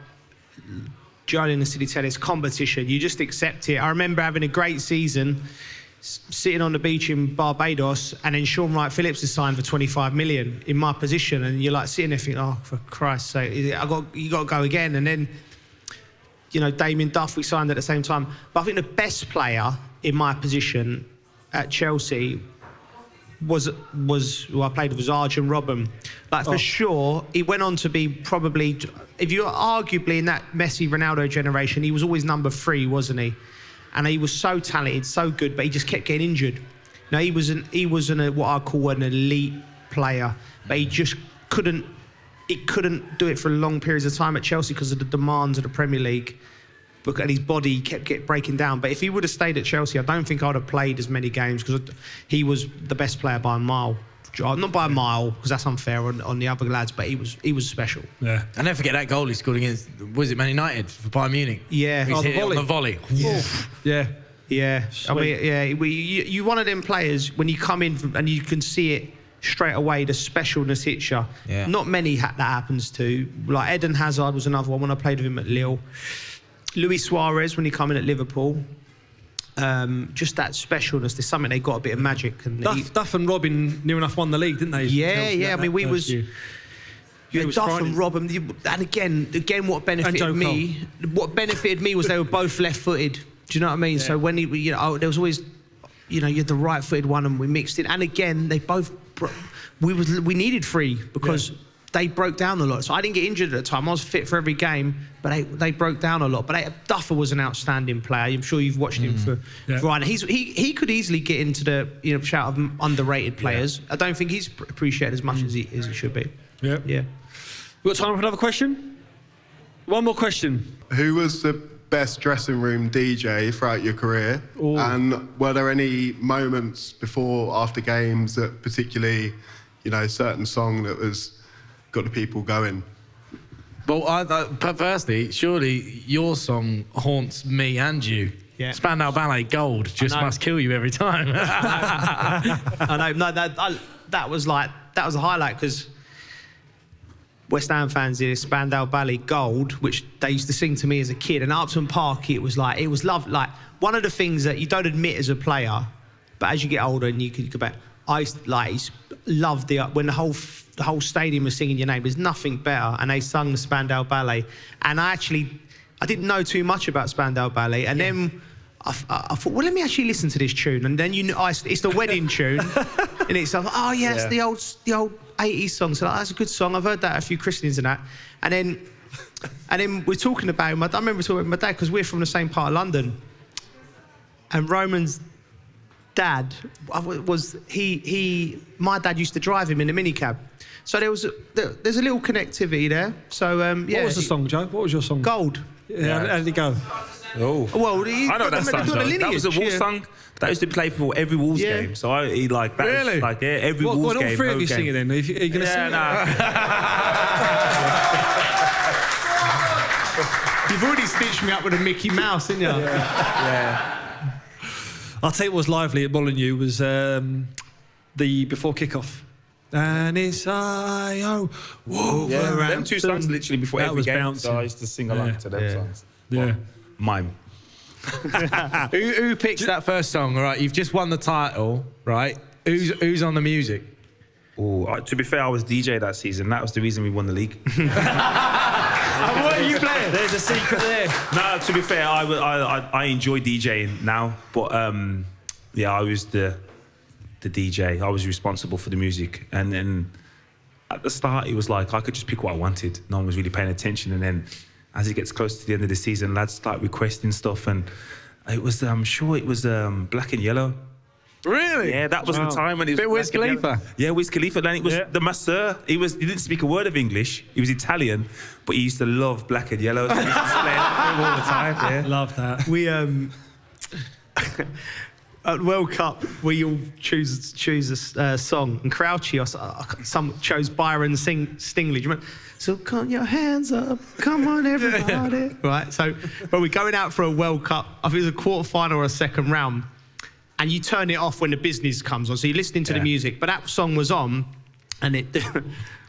joining the City Tennis competition, you just accept it. I remember having a great season, sitting on the beach in Barbados, and then Sean Wright-Phillips is signed for 25 million in my position, and you're like sitting there thinking, oh, for Christ's sake, you got to go again. And then, you know, Damien Duff, we signed at the same time. But I think the best player in my position at Chelsea who I played with was Arjen Robben. Like, for sure, he went on to be probably, if you're arguably in that Messi, Ronaldo generation, he was always number 3, wasn't he? And he was so talented, so good, but he just kept getting injured. Now, he was what I call an elite player, but he just couldn't do it for long periods of time at Chelsea because of the demands of the Premier League. And his body kept breaking down. But if he would have stayed at Chelsea, I don't think I would have played as many games because he was the best player by a mile. Not by a mile, because that's unfair on the other lads, but he was special. Yeah. And don't forget that goal he scored against, was it Man United for Bayern Munich? Yeah. He's hit it on the volley. Yeah. Yeah. I mean, yeah. You one of them players, when you come in and you can see it straight away, the specialness hits you. Yeah. Not many that happens to. Like Eden Hazard was another one when I played with him at Lille. Luis Suarez, when he came in at Liverpool. Just that specialness. There's something they got a bit of magic. And Duff and Robin near enough won the league, didn't they? Yeah. I mean, we was. You had Duff and Robin, and again, what benefited me was they were both left-footed. Do you know what I mean? Yeah. So when there was always, you had the right-footed one, and we mixed it. And again, they both. We needed 3 because. Yeah. They broke down a lot. So I didn't get injured at the time. I was fit for every game, but they broke down a lot. But Duffer was an outstanding player. I'm sure you've watched him for Ryan. He could easily get into the shout of underrated players. I don't think he's appreciated as much as he should be. Yeah. Yeah. We got time for another question? One more question. Who was the best dressing room DJ throughout your career? Ooh. And were there any moments before, after games that particularly, certain song that was got the people going? Well, firstly, surely your song haunts me and you. Yeah. Spandau Ballet Gold just must kill you every time. I know. No, that was a highlight because West Ham fans did Spandau Ballet Gold, which they used to sing to me as a kid. And at Upton Park, it was love. Like one of the things that you don't admit as a player, but as you get older and you could go back, I loved when the whole stadium was singing your name. There's nothing better. And they sung the Spandau Ballet. And I didn't know too much about Spandau Ballet. And then I thought, well, let me actually listen to this tune. And then it's the wedding tune. And it's like, oh yeah, it's the old 80s song. So that's a good song. I've heard that at a few christenings and that. And then we're talking about him. I remember talking about my dad because we're from the same part of London. And Roman's dad my dad used to drive him in a minicab, so there's a little connectivity there. So yeah. What was the song, Joe? What was your song? Gold. Yeah. How did it go? Oh, well, I know that song. That was a Wolves song that used to play for every Wolves game. So every Wolves game. All 3 of you sing it then? Are you going to sing it? You've already stitched me up with a Mickey Mouse, haven't you? Yeah. I'll tell you what was lively at Molineux was the before kickoff. And it's them 2 songs literally before every game. Bouncing. So I used to sing along to them songs. Yeah. Mime. Who picks that first song? All right, you've just won the title, right? Who's on the music? Oh, to be fair, I was DJ that season. That was the reason we won the league. What are you playing? There's a secret there. No, to be fair, I enjoy DJing now, but I was the DJ. I was responsible for the music, and then at the start, it was like I could just pick what I wanted. No one was really paying attention, and then as it gets close to the end of the season, lads start requesting stuff, and It was, I'm sure it was Black and Yellow. Really? Yeah, that was the time when it was. Bit Wiz Black and Khalifa. Yellow. Yeah, Wiz Khalifa. Then it was the masseur. He didn't speak a word of English. He was Italian, but he used to love Black and Yellow. So he used to play that all the time. Yeah. Love that. We at World Cup, we all choose a song, and Crouchy some chose Byron Stingley. Do you remember? So put your hands up, come on everybody. Right. So, but we're going out for a World Cup. I think it was a quarter-final or a second round, and you turn it off when the business comes on. So you're listening to the music, but that song was on, and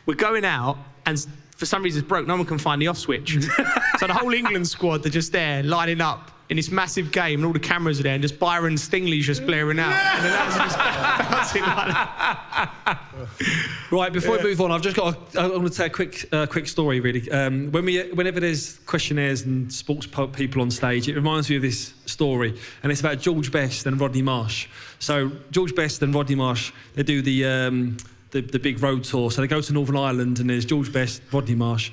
we're going out, and for some reason it's broke. No one can find the off switch. So the whole England squad, they're just there lining up in this massive game, and all the cameras are there, and just Byron Stingley's just blaring out. And then that's just bouncing like that. Right, before we move on, I'm going to tell a quick story, really. Whenever there's questionnaires and sports people on stage, it reminds me of this story, and it's about George Best and Rodney Marsh. So George Best and Rodney Marsh, they do the big road tour. So they go to Northern Ireland, and there's George Best, Rodney Marsh,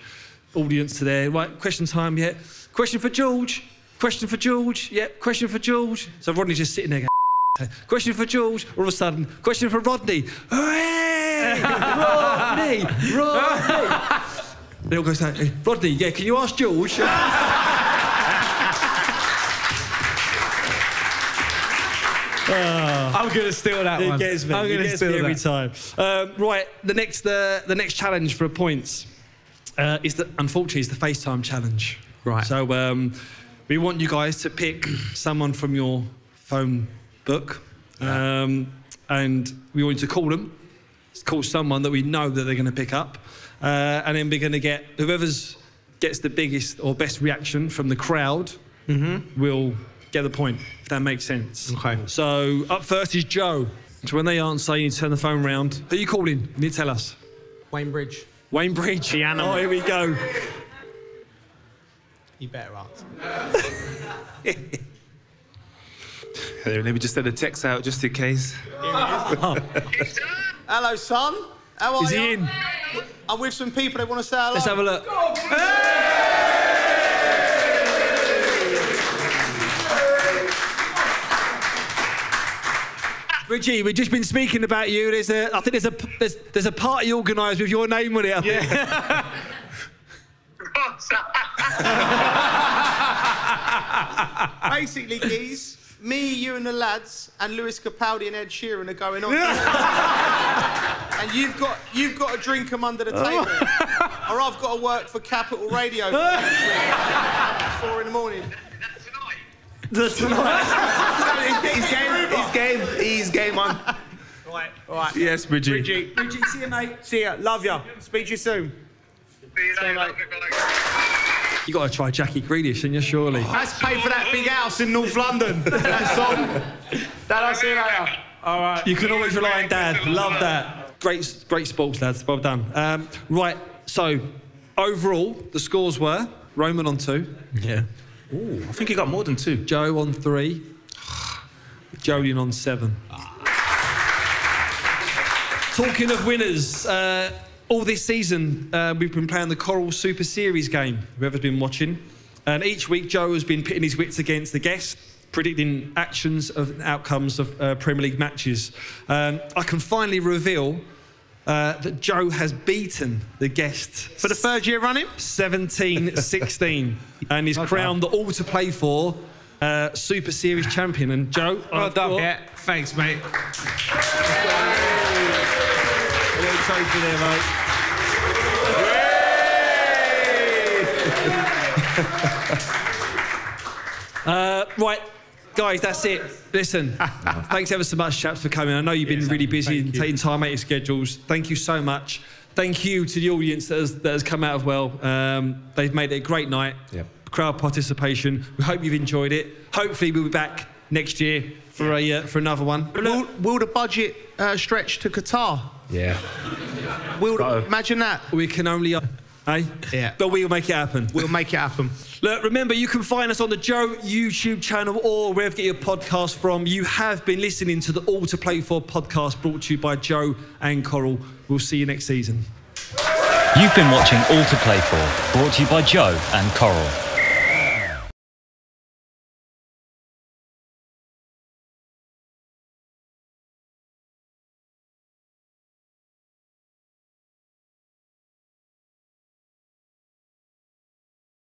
audience to there. Right, question time, yeah. Question for George. Question for George. Yep, question for George. So Rodney's just sitting there going, question for George. All of a sudden, question for Rodney. Hey! Rodney! They all go, hey, Rodney, yeah, can you ask George? I'm going to steal that one. It gets me. I'm going to steal me every that. time. Right, the next challenge for points unfortunately, is the FaceTime challenge. Right. So we want you guys to pick someone from your phone book, and we want you to call them. Call someone that we know that they're going to pick up, and then we're going to get whoever gets the biggest or best reaction from the crowd will get the point, if that makes sense. Okay. So up first is Joe. So when they answer, you need to turn the phone round. Who are you calling? You need to tell us. Wayne Bridge. Wayne Bridge. The animal. Oh, here we go. You better answer. Let me just send a text out just in case. Hello, son. How are you? Is he in? I'm with some people that want to say hello. Let's have a look. Richie, we've just been speaking about you. I think there's a party organised with your name on it. I think. Basically, geez, me, you and the lads, and Lewis Capaldi and Ed Sheeran are going on. And you've got to drink them under the table. Or I've got to work for Capital Radio at 4 in the morning. That's tonight. He's game on. Right. Yes, Bridgie. Bridgie, see you, mate. See ya. Love ya. Speak to you soon. See you, mate. You got to try Jackie Grealish, and you surely. Let's pay for that big house in North London. That song. Dad, I'll see you later. All right. You can always rely on Dad. Love that. Great sports, lads. Well done. Right. So overall, the scores were Roman on 2. Yeah. Ooh, I think he got more than 2. Joe on 3. Jolien on 7. Talking of winners, all this season we've been playing the Coral Super Series game, whoever's been watching. And each week Joe has been pitting his wits against the guest, predicting actions and outcomes of Premier League matches. I can finally reveal that Joe has beaten the guest for the third year running, 17-16, and is crowned the All to Play For Super Series champion. And Joe, well done. Yeah, thanks, mate. A little trophy there, mate. Right. Guys, that's it. Listen, thanks ever so much, chaps, for coming. I know you've been really busy and taking time out of your schedules. Thank you so much. Thank you to the audience that has come out as well. They've made it a great night. Yep. Crowd participation. We hope you've enjoyed it. Hopefully we'll be back next year for another one. Will the budget stretch to Qatar? Yeah. Imagine that. We can only... Yeah. But we'll make it happen. We'll make it happen. Look, remember, you can find us on the Joe YouTube channel or wherever you get your podcast from. You have been listening to the All to Play For podcast brought to you by Joe and Coral. We'll see you next season. You've been watching All to Play For, brought to you by Joe and Coral.